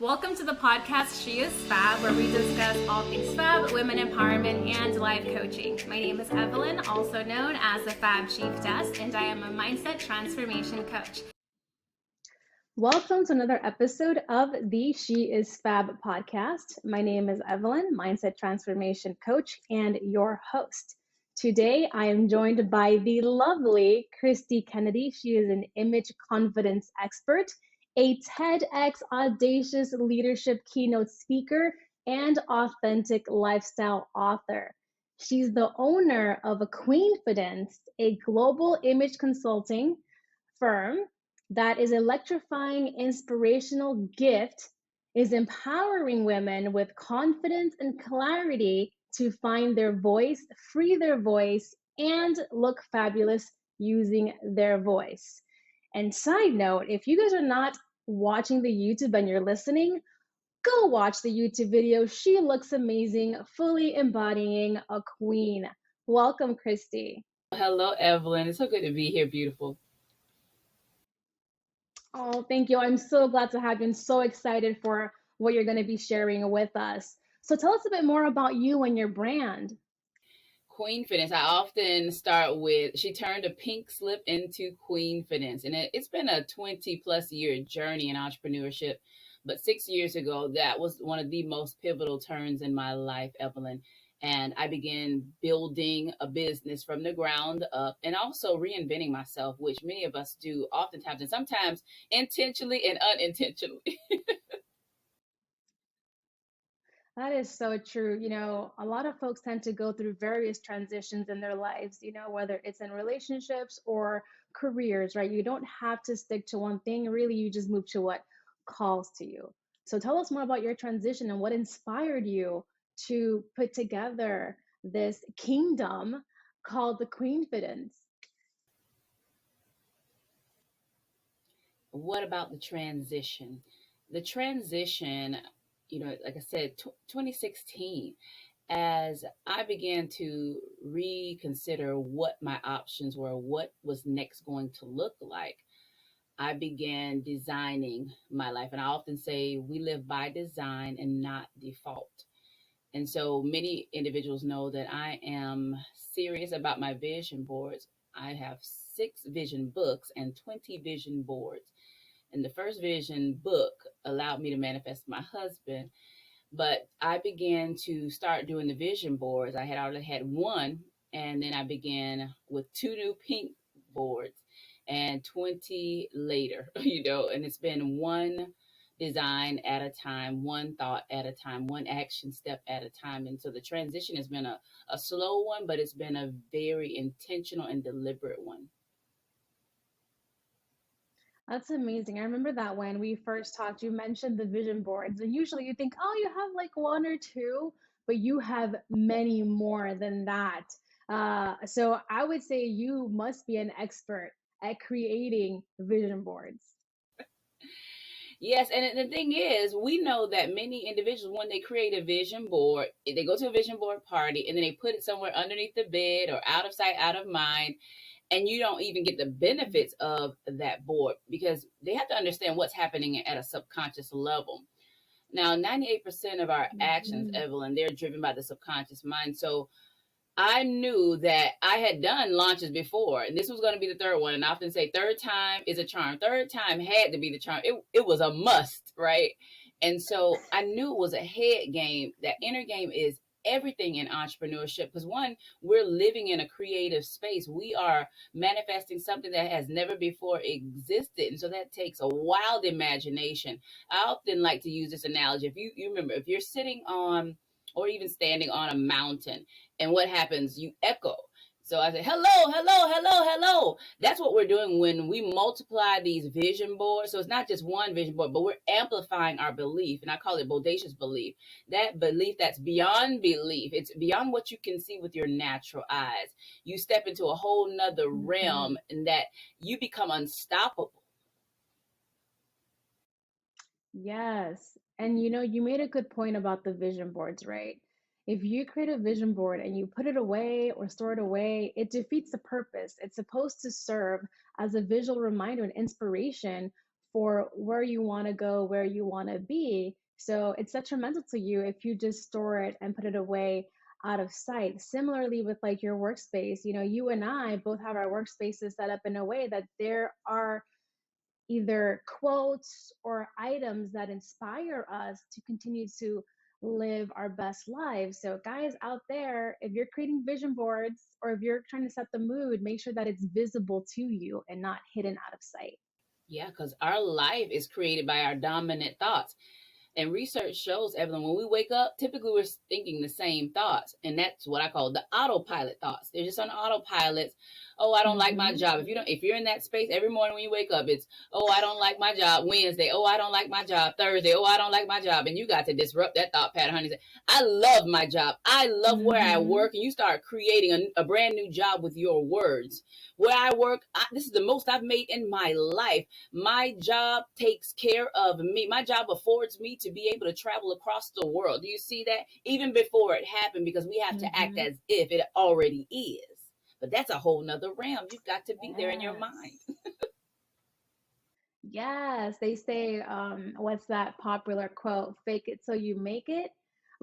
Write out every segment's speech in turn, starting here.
Welcome to the podcast She is Fab, where we discuss all things fab, women empowerment, and life coaching. My name is Evelyn, also known as the Fab Chiefess, and I am a mindset transformation coach. Welcome to another episode of the She is Fab podcast. My name is Evelyn, mindset transformation coach, and your host. Today, I am joined by the lovely Kristie Kennedy. She is an image confidence expert, a TEDx Audacious leadership keynote speaker, and authentic lifestyle author. She's the owner of a Queenfidence, a global image consulting firm that is electrifying, inspirational gift, is empowering women with confidence and clarity to find their voice, free their voice, and look fabulous using their voice. And side note, if you guys are not watching the YouTube and you're listening, go watch the YouTube video. She looks amazing, fully embodying a queen. Welcome, Kristie. Hello, Evelyn. It's so good to be here, beautiful. Oh, thank you. I'm so glad to have you and so excited for what you're going to be sharing with us. So tell us a bit more about you and your brand. Queenfidence. I often start with, she turned a pink slip into Queenfidence. And it's been a 20 plus year journey in entrepreneurship. But 6 years ago, that was one of the most pivotal turns in my life, Evelyn. And I began building a business from the ground up and also reinventing myself, which many of us do oftentimes and sometimes intentionally and unintentionally. That is so true. A lot of folks tend to go through various transitions in their lives, whether it's in relationships or careers, right? You don't have to stick to one thing. Really, you just move to what calls to you. So tell us more about your transition and what inspired you to put together this kingdom called the Queenfidence. What about the transition? The transition, like I said, 2016, as I began to reconsider what my options were, what was next going to look like, I began designing my life. And I often say we live by design and not default. And so many individuals know that I am serious about my vision boards. I have 6 vision books and 20 vision boards. And the first vision book allowed me to manifest my husband. But I began to start doing the vision boards. I had already had one, and then I began with 2 new pink boards and 20 later, and it's been one design at a time, one thought at a time, one action step at a time. And so the transition has been a slow one, but it's been a very intentional and deliberate one. That's amazing. I remember that when we first talked, you mentioned the vision boards, and usually you think, oh, you have like 1 or 2, but you have many more than that. So I would say you must be an expert at creating vision boards. Yes, and the thing is, we know that many individuals, when they create a vision board, they go to a vision board party and then they put it somewhere underneath the bed or out of sight, out of mind. And you don't even get the benefits of that board because they have to understand what's happening at a subconscious level. Now, 98% of our actions, Evelyn, they're driven by the subconscious mind. So I knew that I had done launches before, and this was going to be the third one. And I often say, third time is a charm. Third time had to be the charm. It was a must, right? And so I knew it was a head game. That inner game is everything in entrepreneurship because one, we're living in a creative space. We are manifesting something that has never before existed. And so that takes a wild imagination. I often like to use this analogy. If you remember, if you're sitting on or even standing on a mountain, and what happens? You echo. So I say, hello, hello, hello, hello. That's what we're doing when we multiply these vision boards. So it's not just one vision board, but we're amplifying our belief. And I call it bodacious belief. That belief that's beyond belief. It's beyond what you can see with your natural eyes. You step into a whole nother realm and that you become unstoppable. Yes. And you made a good point about the vision boards, right? If you create a vision board and you put it away or store it away, it defeats the purpose. It's supposed to serve as a visual reminder and inspiration for where you want to go, where you want to be. So it's detrimental to you if you just store it and put it away out of sight. Similarly with like your workspace, you know, you and I both have our workspaces set up in a way that there are either quotes or items that inspire us to continue to live our best lives. So, guys out there, if you're creating vision boards or if you're trying to set the mood, make sure that it's visible to you and not hidden out of sight. Yeah, because our life is created by our dominant thoughts. And research shows, Evelyn, when we wake up, typically we're thinking the same thoughts. And that's what I call the autopilot thoughts. They're just on autopilots. Oh, I don't like my job. If you're in that space every morning when you wake up, it's, oh, I don't like my job. Wednesday, oh, I don't like my job. Thursday, oh, I don't like my job. And you got to disrupt that thought pattern, honey. I love my job. I love where I work. And you start creating a brand new job with your words. Where I work, this is the most I've made in my life. My job takes care of me. My job affords me to be able to travel across the world. Do you see that? Even before it happened, because we have to act as if it already is. But that's a whole nother realm. You've got to be there in your mind. Yes, they say, what's that popular quote? Fake it till you make it.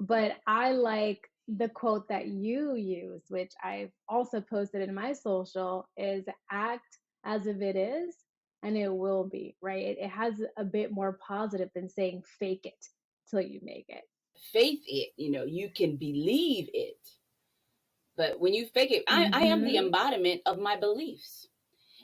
But I like the quote that you use, which I've also posted in my social, is act as if it is and it will be, right? It has a bit more positive than saying fake it till you make it. Faith it, you can believe it. But when you fake it, I am the embodiment of my beliefs.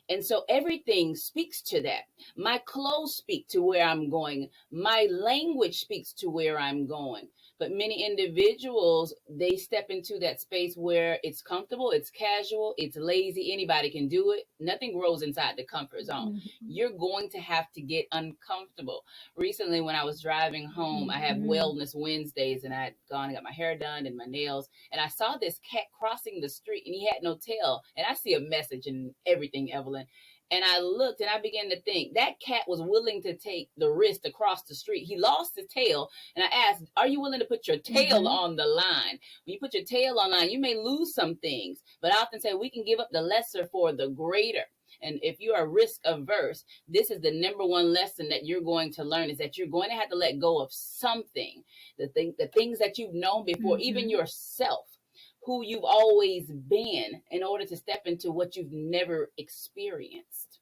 And so everything speaks to that. My clothes speak to where I'm going. My language speaks to where I'm going. But many individuals, they step into that space where it's comfortable, it's casual, it's lazy. Anybody can do it. Nothing grows inside the comfort zone. You're going to have to get uncomfortable. Recently, when I was driving home, I have Wellness Wednesdays, and I had gone and got my hair done and my nails. And I saw this cat crossing the street, and he had no tail. And I see a message in everything, Evelyn. And I looked and I began to think that cat was willing to take the risk to cross the street. He lost his tail. And I asked, are you willing to put your tail on the line? When you put your tail on the line, you may lose some things. But I often say we can give up the lesser for the greater. And if you are risk averse, this is the number one lesson that you're going to learn, is that you're going to have to let go of something. The things that you've known before, even yourself, who you've always been, in order to step into what you've never experienced.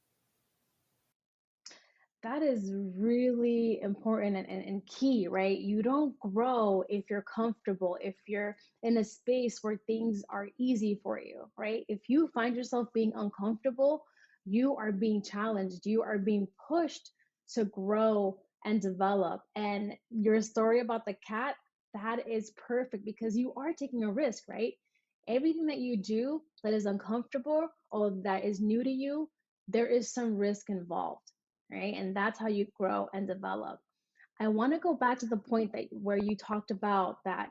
That is really important and key, right? You don't grow if you're comfortable, if you're in a space where things are easy for you, right? If you find yourself being uncomfortable, you are being challenged, you are being pushed to grow and develop. And your story about the cat, that is perfect because you are taking a risk, right? Everything that you do that is uncomfortable or that is new to you, there is some risk involved, right? And that's how you grow and develop. I want to go back to the point that where you talked about that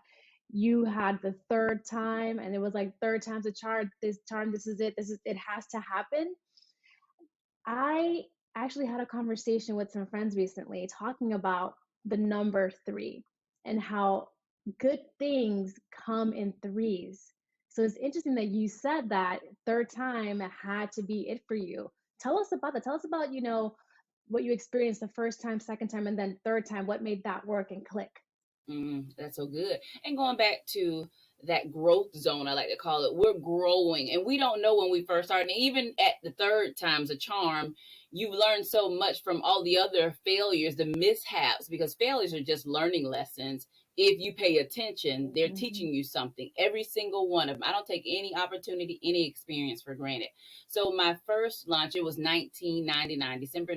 you had the third time and it was like third time's a charm, this is it, it has to happen. I actually had a conversation with some friends recently talking about the number 3 and how good things come in threes. So it's interesting that you said that third time had to be it for you. Tell us about that. Tell us about, what you experienced the first time, second time, and then third time. What made that work and click? That's so good. And going back to that growth zone, I like to call it, we're growing and we don't know when we first start. And even at the third time's a charm, you've learned so much from all the other failures, the mishaps, because failures are just learning lessons. If you pay attention, they're teaching you something, every single one of them. I don't take any opportunity, any experience for granted. So my first launch, it was 1999, December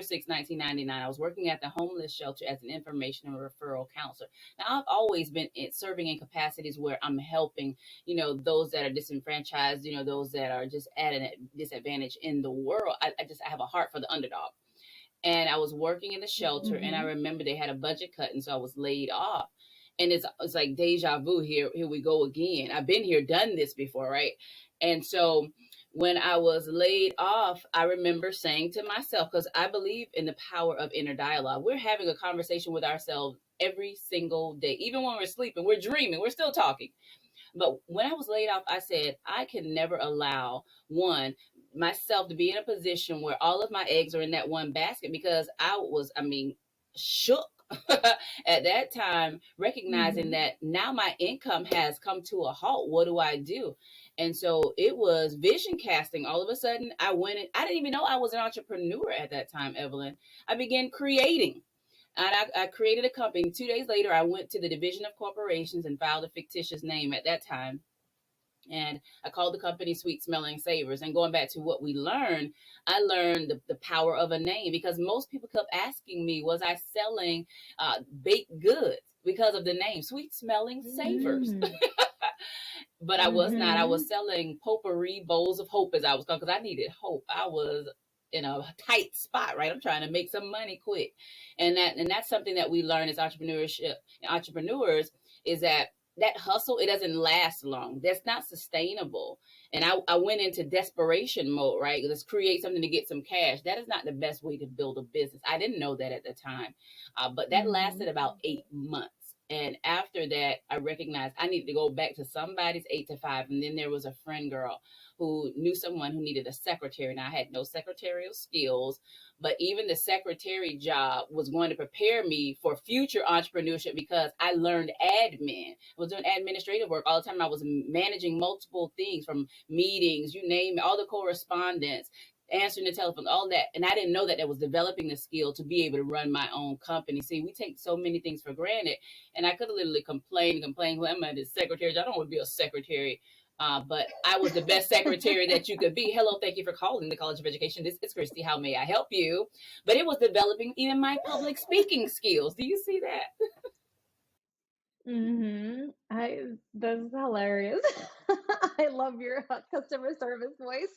6, 1999, I was working at the homeless shelter as an information and referral counselor. Now, I've always been serving in capacities where I'm helping, those that are disenfranchised, those that are just at a disadvantage in the world. I have a heart for the underdog. And I was working in the shelter, and I remember they had a budget cut, and so I was laid off. And it's like deja vu. Here we go again. I've been here, done this before, right? And so when I was laid off, I remember saying to myself, because I believe in the power of inner dialogue. We're having a conversation with ourselves every single day. Even when we're sleeping, we're dreaming, we're still talking. But when I was laid off, I said, I can never allow, one, myself to be in a position where all of my eggs are in that one basket, because shook at that time, recognizing Mm-hmm. that now my income has come to a halt. What do I do? And so it was vision casting. All of a sudden, I didn't even know I was an entrepreneur at that time, Evelyn. I began creating. And I created a company. 2 days later, I went to the Division of Corporations and filed a fictitious name at that time. And I called the company Sweet Smelling Savors. And going back to what we learned, I learned the power of a name, because most people kept asking me, was I selling baked goods because of the name Sweet Smelling Savors? Mm-hmm. But I was not. I Mm-hmm. was selling potpourri bowls of hope, as I was called, because I needed hope. I was in a tight spot, right? I'm trying to make some money quick. And that's something that we learn as entrepreneurs, is that hustle, it doesn't last long. That's not sustainable. And I went into desperation mode, right? Let's create something to get some cash. That is not the best way to build a business. I didn't know that at the time. But that Mm-hmm. lasted about 8 months. And after that, I recognized I needed to go back to somebody's 8 to 5. And then there was a friend girl who knew someone who needed a secretary. Now, I had no secretarial skills, but even the secretary job was going to prepare me for future entrepreneurship, because I learned admin. I was doing administrative work all the time. I was managing multiple things, from meetings, you name it, all the correspondence, answering the telephone, all that. And I didn't know that was developing the skill to be able to run my own company. See, we take so many things for granted. And I could have literally complained, well, I'm a secretary. I don't want to be a secretary. But I was the best secretary that you could be. Hello, thank you for calling the College of Education. This is Kristie. How may I help you? But it was developing even my public speaking skills. Do you see that? Mm-hmm. That's hilarious. I love your customer service voice.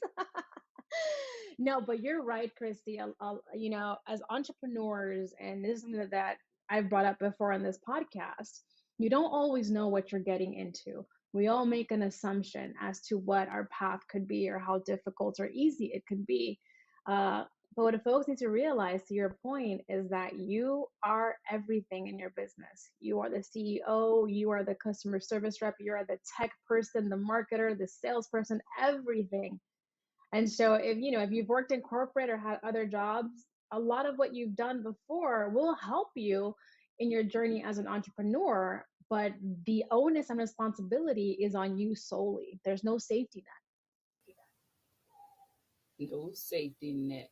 No, but you're right, Christy. As entrepreneurs, and this is something that I've brought up before on this podcast, you don't always know what you're getting into. We all make an assumption as to what our path could be or how difficult or easy it could be. Uh, but what folks need to realize, to your point, is that you are everything in your business. You are the CEO, you are the customer service rep, you are the tech person, the marketer, the salesperson, everything. And so if you've worked in corporate or had other jobs, a lot of what you've done before will help you in your journey as an entrepreneur, but the onus and responsibility is on you solely. There's no safety No safety net.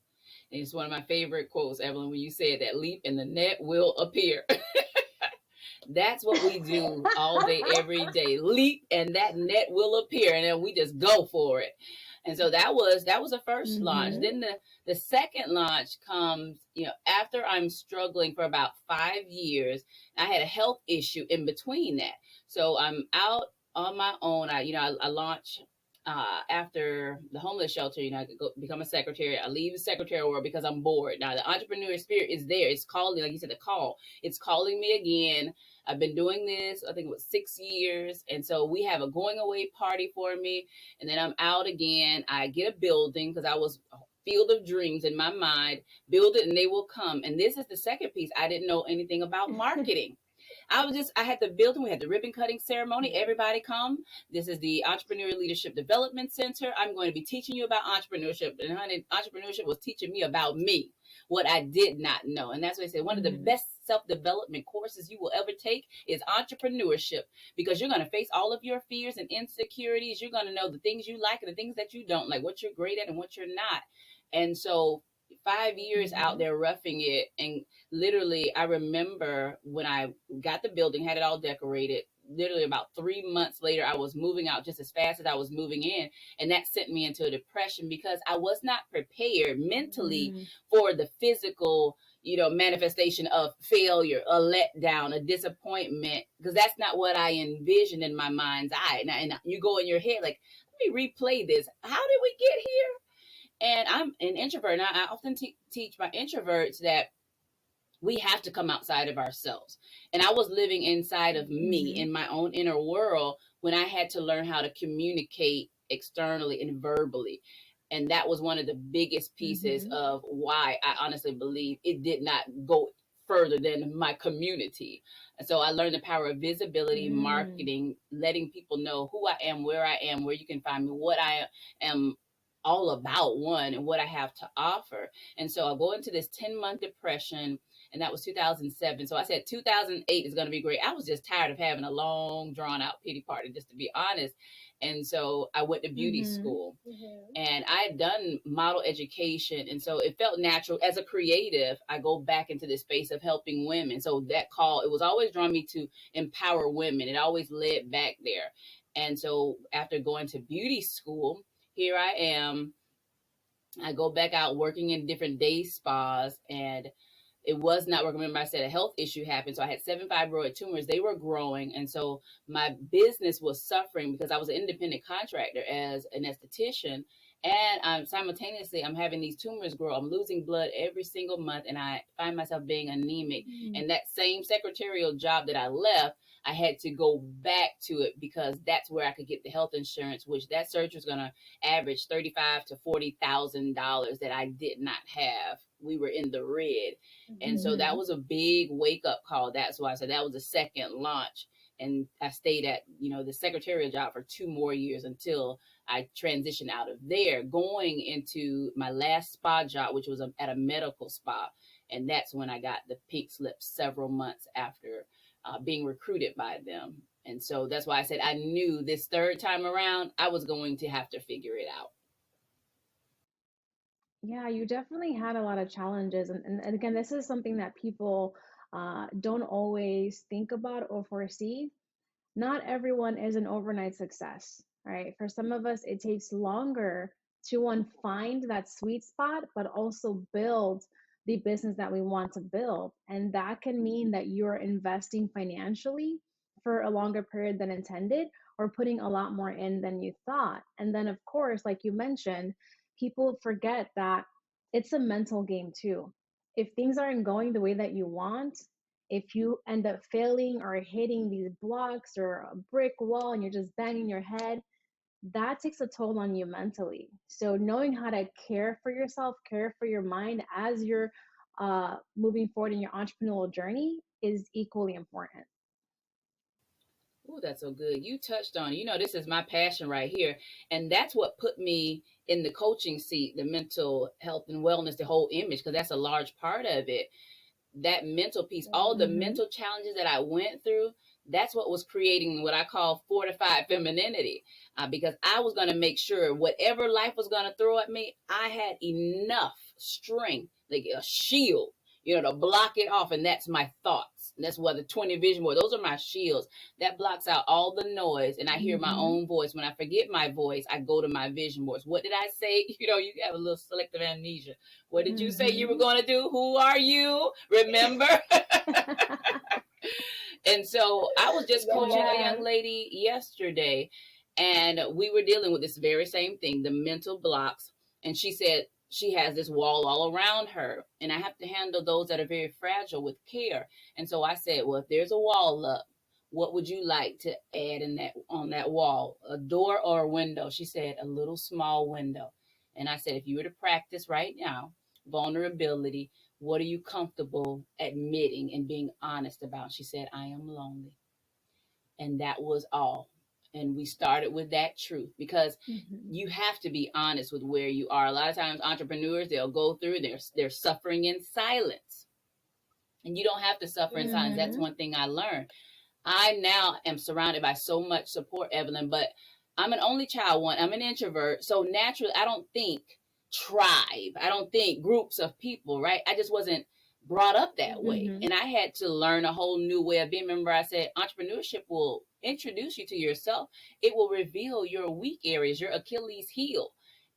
And it's one of my favorite quotes, Evelyn, when you said that, leap and the net will appear. That's what we do all day, every day. Leap and that net will appear. And then we just go for it. And so that was the first launch. net. Then the second launch comes, after I'm struggling for about 5 years. I had a health issue in between that. So I'm out on my own. I launch after the homeless shelter. I could go become a secretary. I leave the secretarial world because I'm bored. Now the entrepreneur spirit is there. It's calling, like you said, the call. It's calling me again. I've been doing this, I think it was 6 years. And so we have a going away party for me. And then I'm out again. I get a building, because I was a field of dreams in my mind. Build it and they will come. And this is the second piece. I didn't know anything about marketing. I had the building, we had the ribbon cutting ceremony. Everybody come. This is the Entrepreneurial Leadership Development Center. I'm going to be teaching you about entrepreneurship. And honey, entrepreneurship was teaching me about me, what I did not know. And that's why I said one of the Mm-hmm. best self-development courses you will ever take is entrepreneurship, because you're going to face all of your fears and insecurities. You're going to know the things you like and the things that you don't like, what you're great at and what you're not. And so 5 years out Mm-hmm. there roughing it, and literally I remember when I got the building, had it all decorated, literally about 3 months later I was moving out just as fast as I was moving in. And that sent me into a depression, because I was not prepared mentally Mm-hmm. for the physical manifestation of failure, a letdown, a disappointment, because that's not what I envisioned in my mind's eye. And you go in your head like, let me replay this. How did we get here? And I'm an introvert, and I often teach my introverts that we have to come outside of ourselves. And I was living inside of me Mm-hmm. in my own inner world when I had to learn how to communicate externally and verbally. And that was one of the biggest pieces Mm-hmm. of why I honestly believe it did not go further than my community. And so I learned the power of visibility, Mm-hmm. marketing, letting people know who I am, where you can find me, what I am all about one and what I have to offer. And so I go into this 10-month depression, and that was 2007. So I said 2008 is going to be great. I was just tired of having a long, drawn out pity party, just to be honest. And so I went to beauty school, and I had done model education. And so it felt natural as a creative. I go back into this space of helping women. So that call, it was always drawn me to empower women. It always led back there. And so after going to beauty school, here I am. I go back out working in different day spas, and it was not working. Remember, I said a health issue happened. So I had 7 fibroid tumors. They were growing. And so my business was suffering because I was an independent contractor as an esthetician. And simultaneously, I'm having these tumors grow. I'm losing blood every single month, and I find myself being anemic. And that same secretarial job that I left, I had to go back to it because that's where I could get the health insurance, which that surgery was going to average $35,000 to $40,000 that I did not have. We were in the red. And so that was a big wake up call. That's why I said that was the second launch. And I stayed at, the secretarial job for 2 more years until I transitioned out of there, going into my last spa job, which was at a medical spa. And that's when I got the pink slip several months after being recruited by them. And so that's why I said I knew this third time around, I was going to have to figure it out. Yeah, you definitely had a lot of challenges. And again, this is something that people don't always think about or foresee. Not everyone is an overnight success, right? For some of us, it takes longer to one, find that sweet spot, but also build the business that we want to build. And that can mean that you're investing financially for a longer period than intended, or putting a lot more in than you thought. And then, of course, like you mentioned, people forget that it's a mental game too. If things aren't going the way that you want, if you end up failing or hitting these blocks or a brick wall and you're just banging your head, that takes a toll on you mentally. So knowing how to care for yourself, care for your mind as you're moving forward in your entrepreneurial journey is equally important. Oh, that's so good. You touched on, this is my passion right here. And that's what put me in the coaching seat, the mental health and wellness, the whole image, because that's a large part of it. That mental piece, all the mental challenges that I went through, that's what was creating what I call fortified femininity. Because I was going to make sure whatever life was going to throw at me, I had enough strength, like a shield, to block it off. And that's my thoughts. And that's what the 20 vision board, those are my shields. That blocks out all the noise. And I hear my own voice. When I forget my voice, I go to my vision boards. What did I say? You have a little selective amnesia. What did you say you were going to do? Who are you? Remember? And so I was just coaching a young lady yesterday, and we were dealing with this very same thing, the mental blocks. And she said she has this wall all around her, and I have to handle those that are very fragile with care. And so I said, well, if there's a wall up, what would you like to add on that wall, a door or a window? She said, a little small window. And I said, if you were to practice right now, vulnerability, what are you comfortable admitting and being honest about? She said, I am lonely. And that was all. And we started with that truth, because you have to be honest with where you are. A lot of times entrepreneurs, they'll go through, they're suffering in silence. And you don't have to suffer in silence. That's one thing I learned. I now am surrounded by so much support, Evelyn, but I'm an only child one. I'm an introvert. So naturally, I don't think tribe. I don't think groups of people, right? I just wasn't brought up that way. And I had to learn a whole new way of being. Remember, I said entrepreneurship will introduce you to yourself. It will reveal your weak areas, your Achilles heel.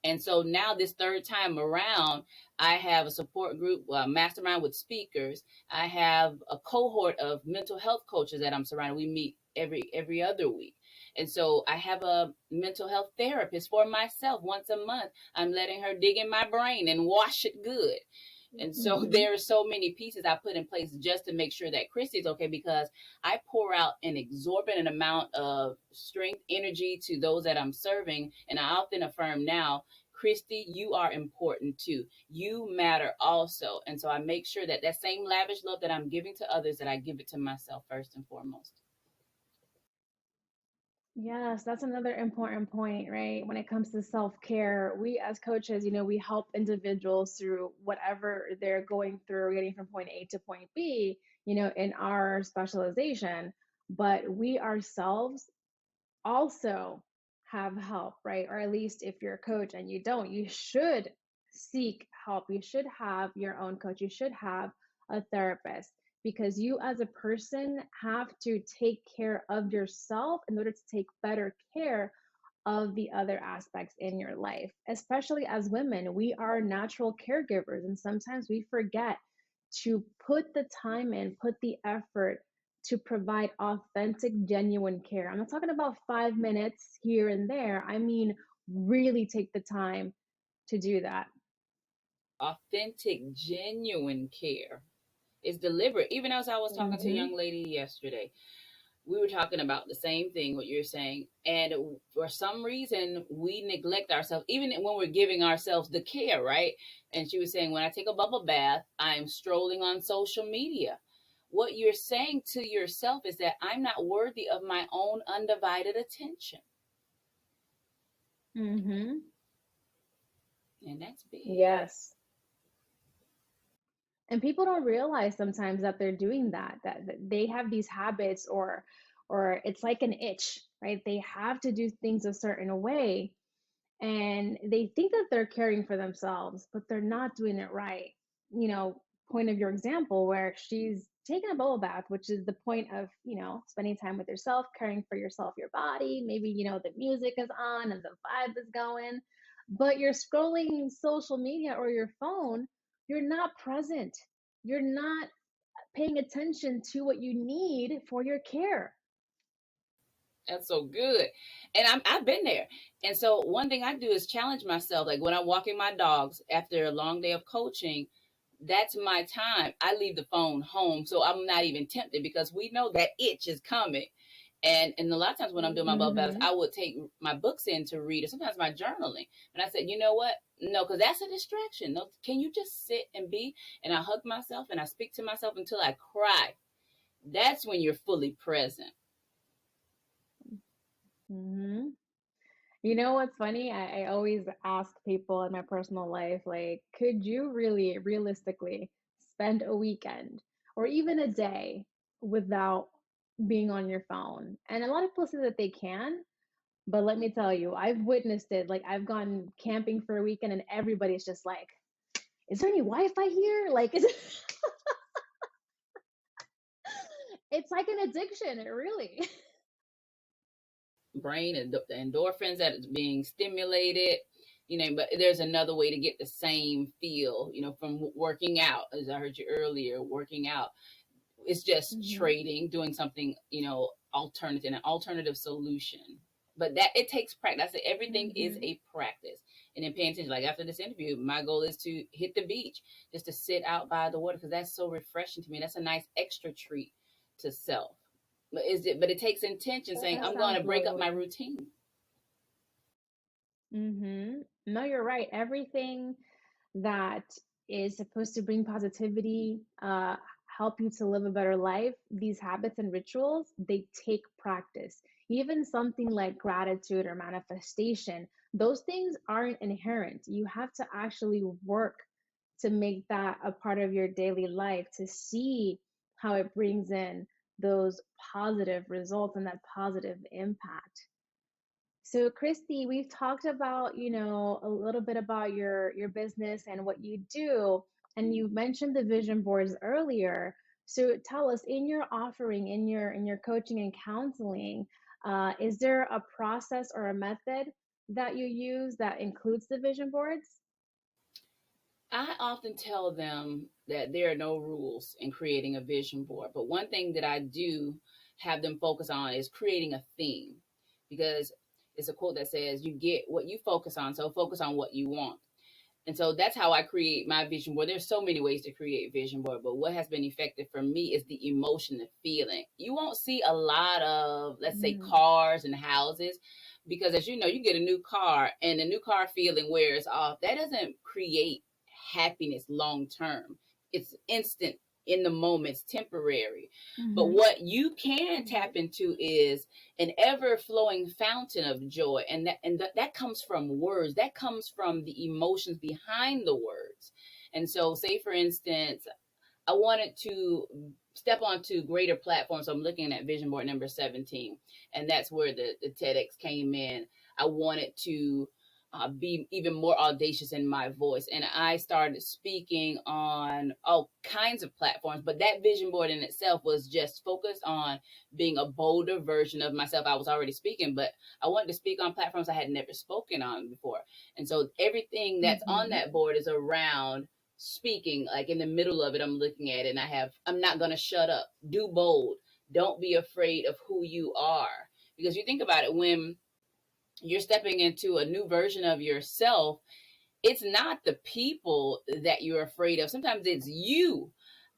And so now this third time around, I have a support group, mastermind with speakers. I have a cohort of mental health coaches that I'm surrounded. We meet every other week. And so I have a mental health therapist for myself once a month. I'm letting her dig in my brain and wash it good. And so there are so many pieces I put in place just to make sure that Kristie's okay, because I pour out an exorbitant amount of strength, energy to those that I'm serving. And I often affirm now, Kristie, you are important too. You matter also. And so I make sure that that same lavish love that I'm giving to others, that I give it to myself first and foremost. Yes, that's another important point, right? When it comes to self-care, we as coaches, we help individuals through whatever they're going through, getting from point A to point B, in our specialization. But we ourselves also have help, right? Or at least if you're a coach and you don't, you should seek help. You should have your own coach. You should have a therapist because you as a person have to take care of yourself in order to take better care of the other aspects in your life. Especially as women, we are natural caregivers, and sometimes we forget to put the time in, put the effort to provide authentic, genuine care. I'm not talking about 5 minutes here and there. I mean, really take the time to do that. Authentic, genuine care is deliberate. Even as I was talking to a Mm-hmm. young lady yesterday, we were talking about the same thing, what you're saying. And for some reason, we neglect ourselves, even when we're giving ourselves the care, right? And she was saying, when I take a bubble bath, I'm strolling on social media. What you're saying to yourself is that I'm not worthy of my own undivided attention. Mm-hmm. And that's big. Yes. And people don't realize sometimes that they're doing that they have these habits, or it's like an itch, right? They have to do things a certain way, and they think that they're caring for themselves, but they're not doing it right. You know, point of your example where she's taking a bubble bath, which is the point of, spending time with yourself, caring for yourself, your body. Maybe, the music is on and the vibe is going, but you're scrolling social media or your phone, you're not present. You're not paying attention to what you need for your care. That's so good. And I've been there. And so one thing I do is challenge myself. Like when I'm walking my dogs after a long day of coaching, that's my time. I leave the phone home. So I'm not even tempted because we know that itch is coming. And a lot of times when I'm doing my bubble baths, Mm-hmm. I would take my books in to read, or sometimes my journaling. And I said, you know what? No, because that's a distraction. No, can you just sit and be? And I hug myself and I speak to myself until I cry. That's when you're fully present. Mm-hmm. You know what's funny? I always ask people in my personal life, like, could you really realistically spend a weekend or even a day without being on your phone? And a lot of people say that they can, but let me tell you, I've witnessed it. Like, I've gone camping for a weekend and everybody's just like, is there any Wi-Fi here? Like, it's like an addiction, it really. Brain and the endorphins that is being stimulated, but there's another way to get the same feel, from working out. As I heard you earlier, working out, it's just Mm-hmm. trading, doing something, alternative, an alternative solution. But that it takes practice. I say everything is Mm-hmm. a practice. And then paying attention. Like after this interview, my goal is to hit the beach, just to sit out by the water, because that's so refreshing to me. That's a nice extra treat to self. But it takes intention, saying That I'm going sounds to break up my lovely. routine. Mm-hmm. No, you're right. Everything that is supposed to bring positivity, help you to live a better life, these habits and rituals, they take practice. Even something like gratitude or manifestation, those things aren't inherent. You have to actually work to make that a part of your daily life, to see how it brings in those positive results and that positive impact. So, Kristie, we've talked about, a little bit about your business and what you do, and you mentioned the vision boards earlier. So, tell us, in your offering, in your coaching and counseling, is there a process or a method that you use that includes the vision boards? I often tell them that there are no rules in creating a vision board, but one thing that I do have them focus on is creating a theme, because it's a quote that says, you get what you focus on, so focus on what you want. And so that's how I create my vision board. There's so many ways to create vision board, but what has been effective for me is the emotion, the feeling. You won't see a lot of, let's say, Mm-hmm. cars and houses, because as you know, you get a new car and the new car feeling wears off. That doesn't create happiness long term. It's instant in the moment, it's temporary. But Mm-hmm. what you can tap into is an ever-flowing fountain of joy, and that comes from words. That comes from the emotions behind the words. And so, say for instance, I wanted to step onto greater platforms. So I'm looking at vision board number 17, and that's where the TEDx came in. I wanted to be even more audacious in my voice. And I started speaking on all kinds of platforms, but that vision board in itself was just focused on being a bolder version of myself. I was already speaking, but I wanted to speak on platforms I had never spoken on before. And so everything that's on Mm-hmm. that board is around speaking. Like in the middle of it, I'm looking at it and I'm not going to shut up, do bold, don't be afraid of who you are. Because you think about it, when you're stepping into a new version of yourself, it's not the people that you're afraid of. Sometimes it's you.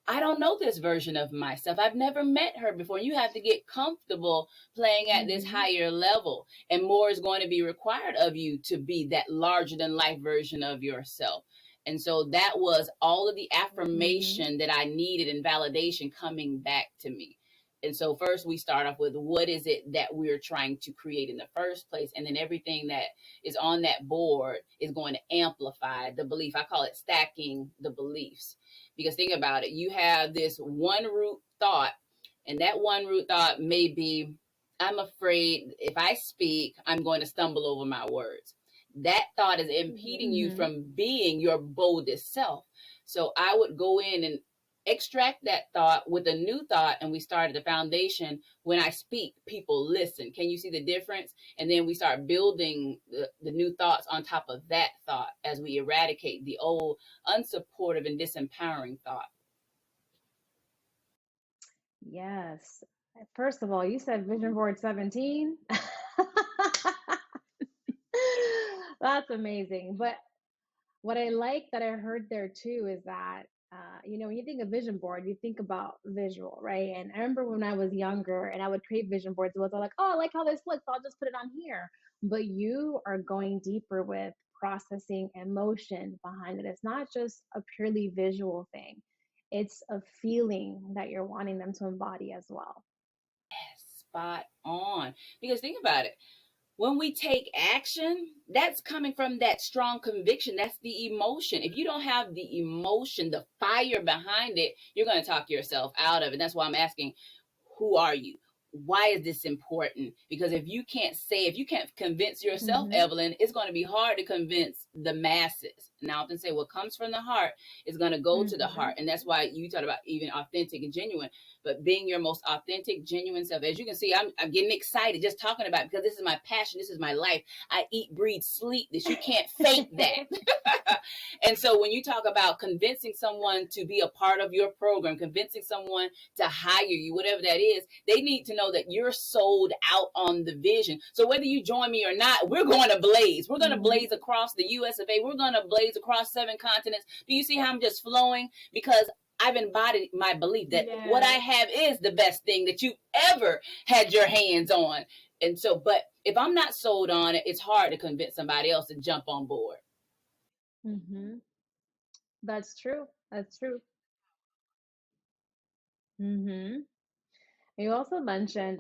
I don't know this version of myself. I've never met her before. You have to get comfortable playing at this Mm-hmm. higher level, and more is going to be required of you to be that larger than life version of yourself. And so that was all of the Mm-hmm. affirmation that I needed and validation coming back to me. And so first we start off with what is it that we're trying to create in the first place? And then everything that is on that board is going to amplify the belief. I call it stacking the beliefs. Because think about it, you have this one root thought, and that one root thought may be, I'm afraid if I speak, I'm going to stumble over my words. That thought is impeding you Mm-hmm. from being your boldest self. So I would go in and extract that thought with a new thought, and we start at the foundation. When I speak, people listen. Can you see the difference? And then we start building the new thoughts on top of that thought as we eradicate the old unsupportive and disempowering thought. Yes. First of all, you said vision board 17. That's amazing. But what I like that I heard there too is that, when you think of vision board, you think about visual, right? And I remember when I was younger and I would create vision boards, it was all like, oh, I like how this looks, I'll just put it on here. But you are going deeper with processing emotion behind it. It's not just a purely visual thing, it's a feeling that you're wanting them to embody as well. Spot on. Because think about it. When we take action, that's coming from that strong conviction. That's the emotion. If you don't have the emotion, the fire behind it, you're going to talk yourself out of it. That's why I'm asking, who are you? Why is this important? Because if you can't convince yourself, Mm-hmm. Evelyn, it's going to be hard to convince the masses. And I often say what comes from the heart is going to go to the Mm-hmm. heart. And that's why you talk about even authentic and genuine, but being your most authentic, genuine self. As you can see, I'm getting excited just talking about it because this is my passion. This is my life. I eat, breathe, sleep this. You can't fake that. And so when you talk about convincing someone to be a part of your program, convincing someone to hire you, whatever that is, they need to know that you're sold out on the vision. So whether you join me or not, we're going to blaze. We're going to Mm-hmm. blaze across the US of A. We're going to blaze across 7 continents. Do you see how I'm just flowing? Because I've embodied my belief that what I Yes. have is the best thing that you ever had your hands on. And so, but if I'm not sold on it, it's hard to convince somebody else to jump on board. Mm-hmm. That's true. That's true. Mm-hmm. You also mentioned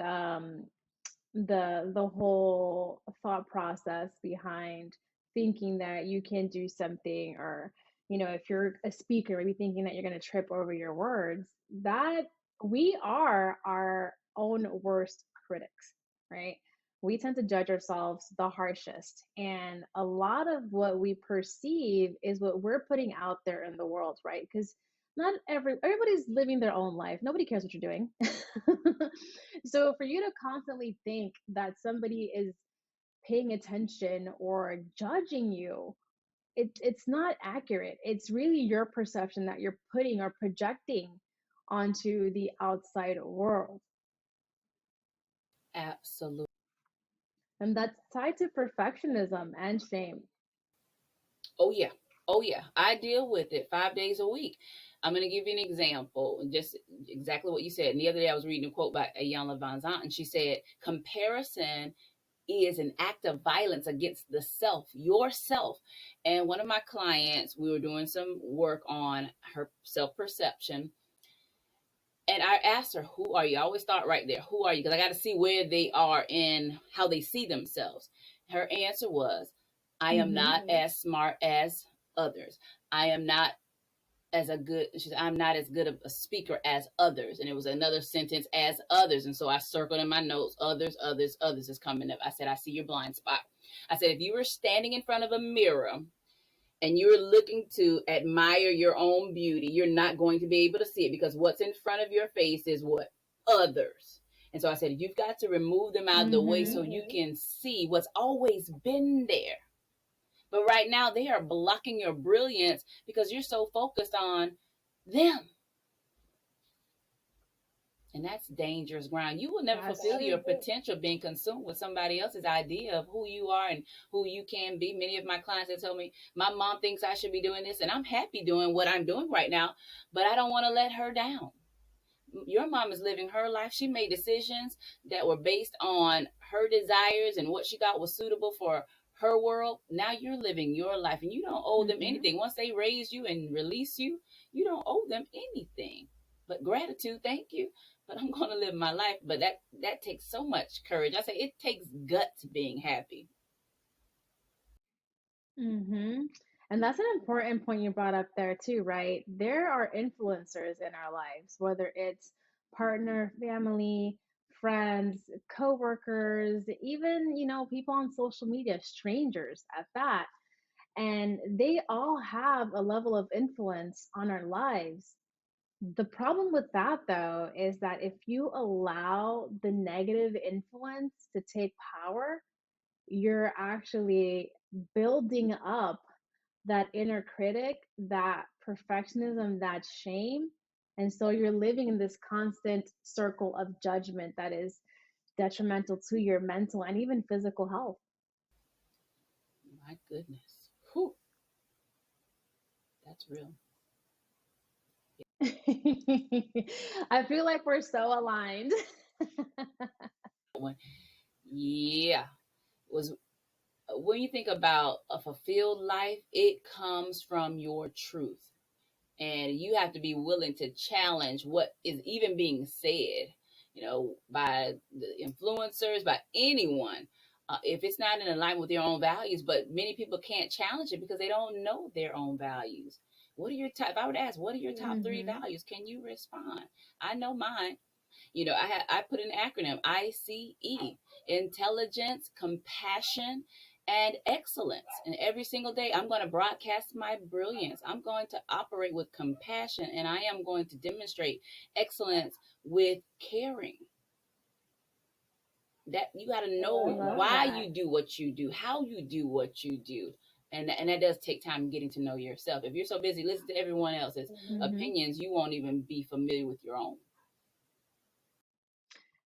the whole thought process behind thinking that you can do something, or if you're a speaker, maybe thinking that you're going to trip over your words. That we are our own worst critics, right? We tend to judge ourselves the harshest, and a lot of what we perceive is what we're putting out there in the world, right? Because not everybody's living their own life. Nobody cares what you're doing. So for you to constantly think that somebody is paying attention or judging you, it's not accurate. It's really your perception that you're putting or projecting onto the outside world. Absolutely. And that's tied to perfectionism and shame. Oh, yeah. Oh, yeah. I deal with it 5 days a week. I'm going to give you an example, just exactly what you said. And the other day I was reading a quote by Ayanna Van Zant, and she said, comparison is an act of violence against the self, yourself. And one of my clients, we were doing some work on her self perception. And I asked her, who are you? I always start right there. Who are you? Because I got to see where they are in how they see themselves. Her answer was, I am Mm-hmm. not as smart as others. I am not I'm not as good of a speaker as others. And it was another sentence, as others. And so I circled in my notes, others is coming up. I said, I see your blind spot. I said, if you were standing in front of a mirror and you're looking to admire your own beauty, you're not going to be able to see it, because what's in front of your face is what? Others. And so I said, you've got to remove them out of the way so you can see what's always been there. But right now, they are blocking your brilliance because you're so focused on them. And that's dangerous ground. You will never fulfill your potential being consumed with somebody else's idea of who you are and who you can be. Many of my clients have told me, my mom thinks I should be doing this, and I'm happy doing what I'm doing right now, but I don't want to let her down. Your mom is living her life. She made decisions that were based on her desires and what she thought was suitable for her world. Now you're living your life, and you don't owe them anything. Once they raise you and release you, you don't owe them anything but gratitude. Thank you, but I'm going to live my life. But that takes so much courage. I say it takes guts being happy. Mm-hmm. And that's an important point you brought up there too, right? There are influencers in our lives, whether it's partner, family, friends, coworkers, even, people on social media, strangers at that. And they all have a level of influence on our lives. The problem with that, though, is that if you allow the negative influence to take power, you're actually building up that inner critic, that perfectionism, that shame. And so you're living in this constant circle of judgment that is detrimental to your mental and even physical health. My goodness. Whew. That's real. I feel like we're so aligned. Yeah. Was when you think about a fulfilled life, it comes from your truth. And you have to be willing to challenge what is even being said, by the influencers, by anyone. If it's not in alignment with your own values, but many people can't challenge it because they don't know their own values. What are your top? If I would ask, what are your top three values? Can you respond? I know mine. I put an acronym, ICE: intelligence, compassion, and excellence. And every single day, I'm going to broadcast my brilliance. I'm going to operate with compassion, and I am going to demonstrate excellence with caring. That you got to know why you do what you do, how you do what you do. And that does take time getting to know yourself. If you're so busy listening to everyone else's opinions, you won't even be familiar with your own.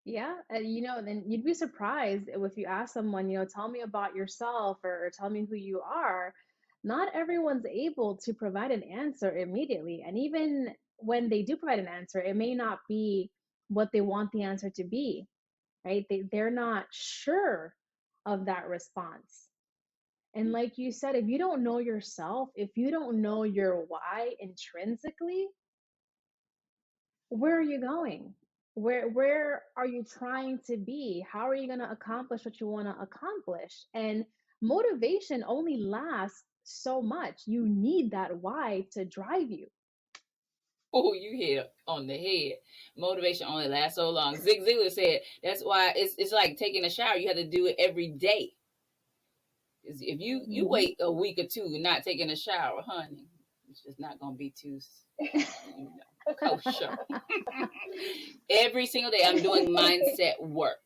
Yeah, then you'd be surprised if you ask someone, tell me about yourself, or tell me who you are. Not everyone's able to provide an answer immediately. And even when they do provide an answer, it may not be what they want the answer to be, right? They're not sure of that response. And like you said, if you don't know yourself, if you don't know your why intrinsically, where are you going? Where are you trying to be? How are you going to accomplish what you want to accomplish? And motivation only lasts so much. You need that why to drive you. Oh, you hit on the head. Motivation only lasts so long. Zig Ziglar said that's why it's like taking a shower. You have to do it every day. If you wait a week or two not taking a shower, honey, it's just not gonna be too kosher. Every single day I'm doing mindset work.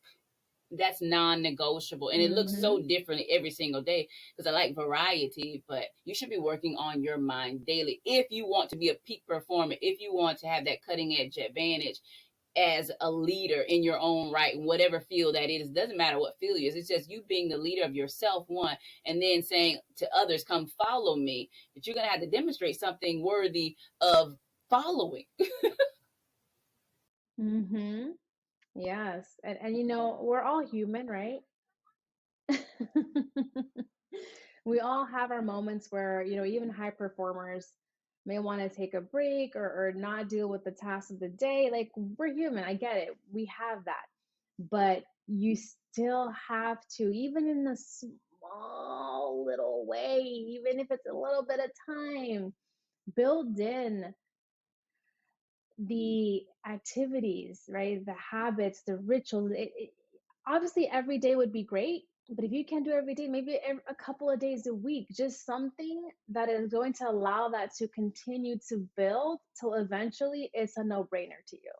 That's non-negotiable, and it looks so different every single day because I like variety. But you should be working on your mind daily if you want to be a peak performer, if you want to have that cutting edge advantage as a leader in your own right, in whatever field that is. It doesn't matter what field it is. It's just you being the leader of yourself, one, and then saying to others, come follow me. But you're going to have to demonstrate something worthy of following. Yes. And we're all human, right? We all have our moments where, even high performers may want to take a break or not deal with the tasks of the day. Like, we're human. I get it. We have that. But you still have to, even in a small little way, even if it's a little bit of time, build in the activities, right? The habits, the rituals. Obviously, every day would be great, but if you can't do every day, maybe a couple of days a week, just something that is going to allow that to continue to build till eventually it's a no-brainer to you.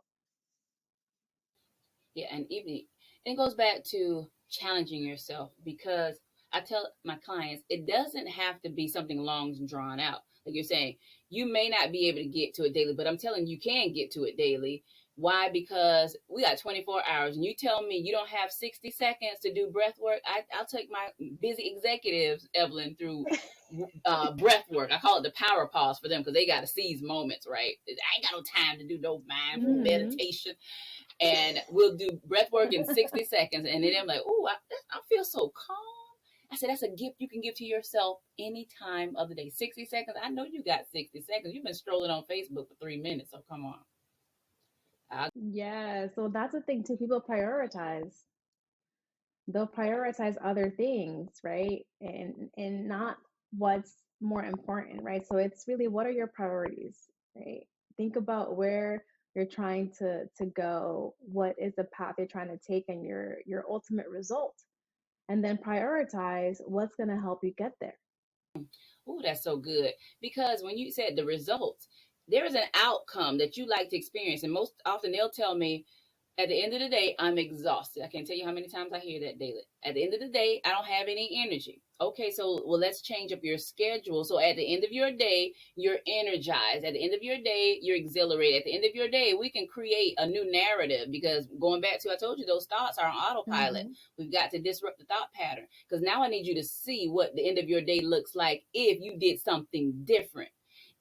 Yeah, and even it goes back to challenging yourself, because I tell my clients it doesn't have to be something long and drawn out. Like you're saying, you may not be able to get to it daily, but I'm telling you, you can get to it daily. Why? Because we got 24 hours, and you tell me you don't have 60 seconds to do breath work. I'll take my busy executives, Evelyn, through breath work. I call it the power pause for them, because they got to seize moments, right? I ain't got no time to do no mindful Mm-hmm. meditation, and we'll do breath work in 60 seconds. And then I'm like, oh, I feel so calm. I said, that's a gift you can give to yourself any time of the day. 60 seconds. I know you got 60 seconds. You've been strolling on Facebook for 3 minutes, so come on. Yeah, so that's the thing too. People prioritize. They'll prioritize other things, right? And not what's more important, right? So it's really, what are your priorities, right? Think about where you're trying to go, what is the path you're trying to take, and your ultimate result, and then prioritize what's going to help you get there. Oh, that's so good. Because when you said the results, there is an outcome that you like to experience. And most often they'll tell me, at the end of the day, I'm exhausted. I can't tell you how many times I hear that daily. At the end of the day, I don't have any energy. Okay, so well, let's change up your schedule. So at the end of your day, you're energized. At the end of your day, you're exhilarated. At the end of your day, we can create a new narrative, because going back to, I told you, those thoughts are on autopilot. Mm-hmm. We've got to disrupt the thought pattern, because now I need you to see what the end of your day looks like if you did something different.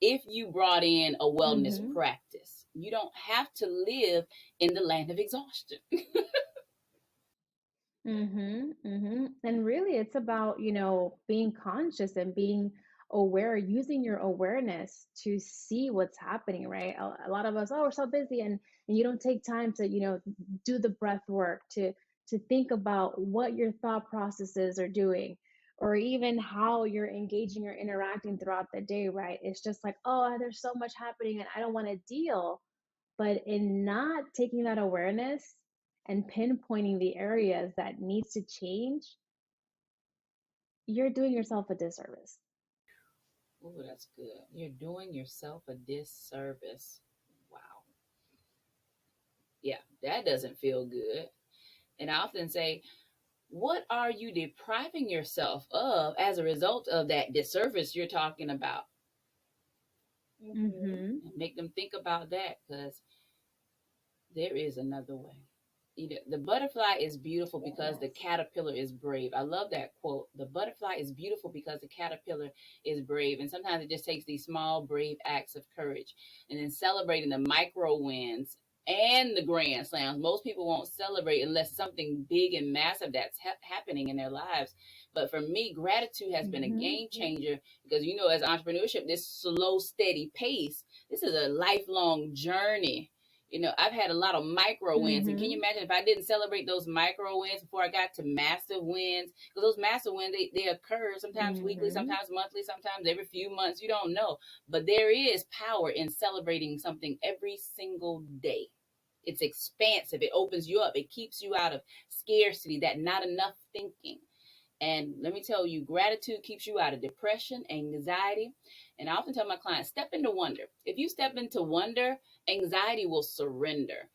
If you brought in a wellness Mm-hmm. practice, you don't have to live in the land of exhaustion. Mm-hmm. Mm-hmm. And really, it's about, being conscious and being aware, using your awareness to see what's happening, right? A lot of us, oh, we're so busy, and you don't take time to, do the breath work, to think about what your thought processes are doing, or even how you're engaging or interacting throughout the day, right? It's just like, oh, there's so much happening and I don't want to deal. But in not taking that awareness and pinpointing the areas that needs to change, you're doing yourself a disservice. Oh, that's good. You're doing yourself a disservice. Wow. Yeah, that doesn't feel good. And I often say, what are you depriving yourself of as a result of that disservice you're talking about? Mm-hmm. Make them think about that, because there is another way. The butterfly is beautiful because the caterpillar is brave. I love that quote. The butterfly is beautiful because the caterpillar is brave. And sometimes it just takes these small, brave acts of courage. And then celebrating the micro wins and the grand slams. Most people won't celebrate unless something big and massive that's happening in their lives. But for me, gratitude has been a Mm-hmm. game changer, because, as entrepreneurship, this slow, steady pace, this is a lifelong journey. I've had a lot of micro wins. And can Mm-hmm. you imagine if I didn't celebrate those micro wins before I got to massive wins? Because those massive wins, they occur sometimes weekly, Mm-hmm. sometimes monthly, sometimes every few months. You don't know. But there is power in celebrating something every single day. It's expansive. It opens you up. It keeps you out of scarcity, that not enough thinking. And let me tell you, gratitude keeps you out of depression, anxiety. And I often tell my clients, step into wonder. If you step into wonder, anxiety will surrender.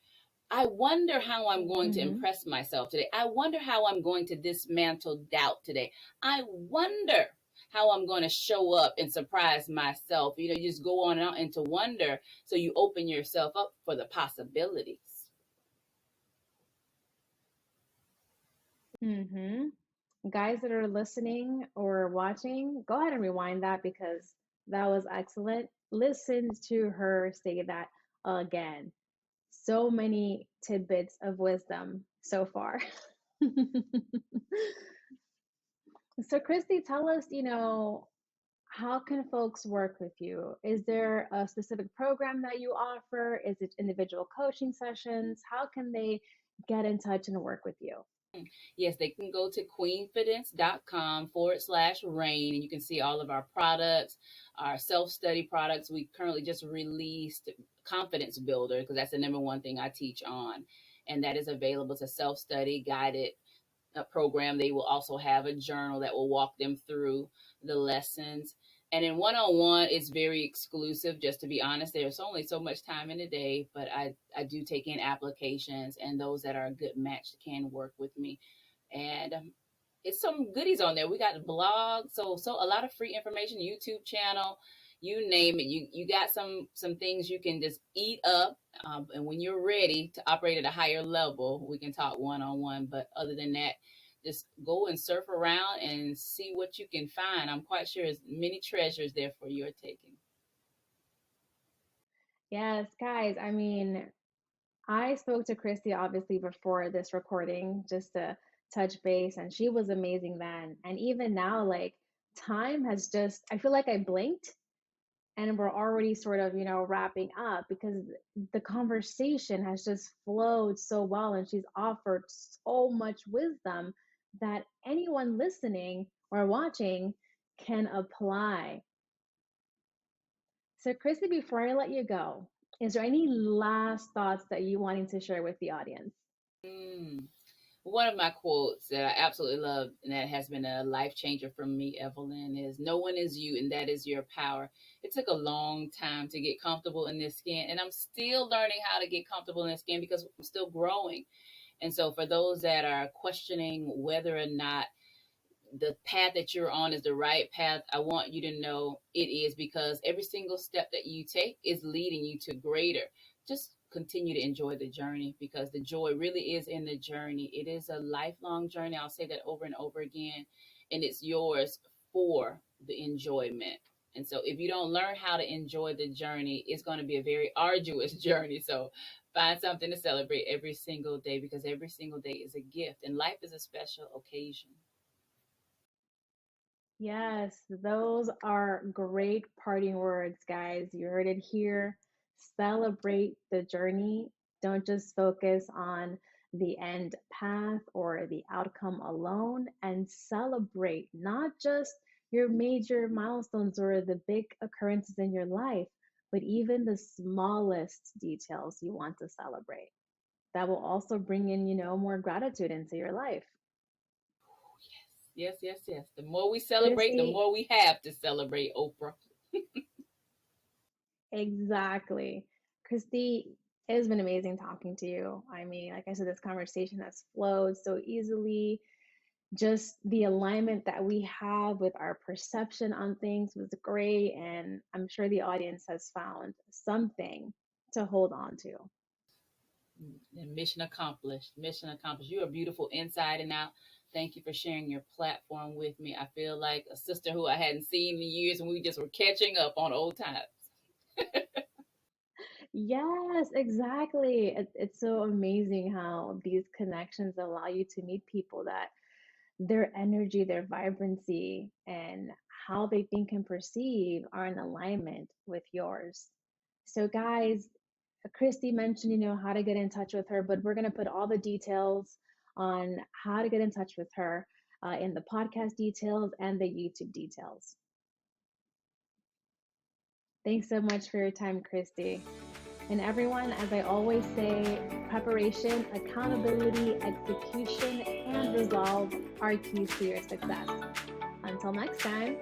I wonder how I'm going to Mm-hmm. impress myself today. I wonder how I'm going to dismantle doubt today. I wonder how I'm going to show up and surprise myself. You just go on out into wonder, so you open yourself up for the possibilities. Mm-hmm. Guys that are listening or watching, go ahead and rewind that because that was excellent. Listen to her say that again. So many tidbits of wisdom so far. So, Kristie, tell us, how can folks work with you? Is there a specific program that you offer? Is it individual coaching sessions? How can they get in touch and work with you? Yes, they can go to queenfidence.com/rain, and you can see all of our products, our self-study products. We currently just released Confidence Builder, because that's the number one thing I teach on. And that is available to self-study guided program. They will also have a journal that will walk them through the lessons. And in one-on-one, it's very exclusive. Just to be honest, there's only so much time in a day, but I do take in applications, and those that are a good match can work with me. And it's some goodies on there. We got a blog, so a lot of free information, YouTube channel, you name it. You got some things you can just eat up. And when you're ready to operate at a higher level, we can talk one on one. But other than that, just go and surf around and see what you can find. I'm quite sure there's many treasures there for your taking. Yes, guys, I mean, I spoke to Kristie obviously before this recording just to touch base, and she was amazing then. And even now, like, time has just, I feel like I blinked and we're already sort of, wrapping up because the conversation has just flowed so well and she's offered so much wisdom that anyone listening or watching can apply. So, Kristie, before I let you go, is there any last thoughts that you wanting to share with the audience? Mm. One of my quotes that I absolutely love, and that has been a life changer for me, Evelyn, is "No one is you, and that is your power." It took a long time to get comfortable in this skin, and I'm still learning how to get comfortable in this skin because I'm still growing. And so, for those that are questioning whether or not the path that you're on is the right path, I want you to know it is, because every single step that you take is leading you to greater. Just continue to enjoy the journey, because the joy really is in the journey. It is a lifelong journey. I'll say that over and over again, and it's yours for the enjoyment. And so if you don't learn how to enjoy the journey, it's going to be a very arduous journey. So find something to celebrate every single day, because every single day is a gift and life is a special occasion. Yes, those are great parting words, guys. You heard it here. Celebrate the journey. Don't just focus on the end path or the outcome alone, and celebrate not just your major milestones or the big occurrences in your life, but even the smallest details you want to celebrate. That will also bring in, more gratitude into your life. Yes, yes, yes. The more we celebrate, the Kristie, more we have to celebrate, Oprah. exactly. Kristie, it has been amazing talking to you. I mean, like I said, this conversation has flowed so easily. Just the alignment that we have with our perception on things was great. And I'm sure the audience has found something to hold on to. And mission accomplished. Mission accomplished. You are beautiful inside and out. Thank you for sharing your platform with me. I feel like a sister who I hadn't seen in years, and we just were catching up on old times. Yes, exactly. It's so amazing how these connections allow you to meet people that their energy, their vibrancy, and how they think and perceive are in alignment with yours. So, guys, Kristie mentioned, how to get in touch with her, but we're going to put all the details on how to get in touch with her in the podcast details and the YouTube details. Thanks so much for your time, Kristie. And everyone, as I always say, preparation, accountability, execution, and resolve are keys to your success. Until next time.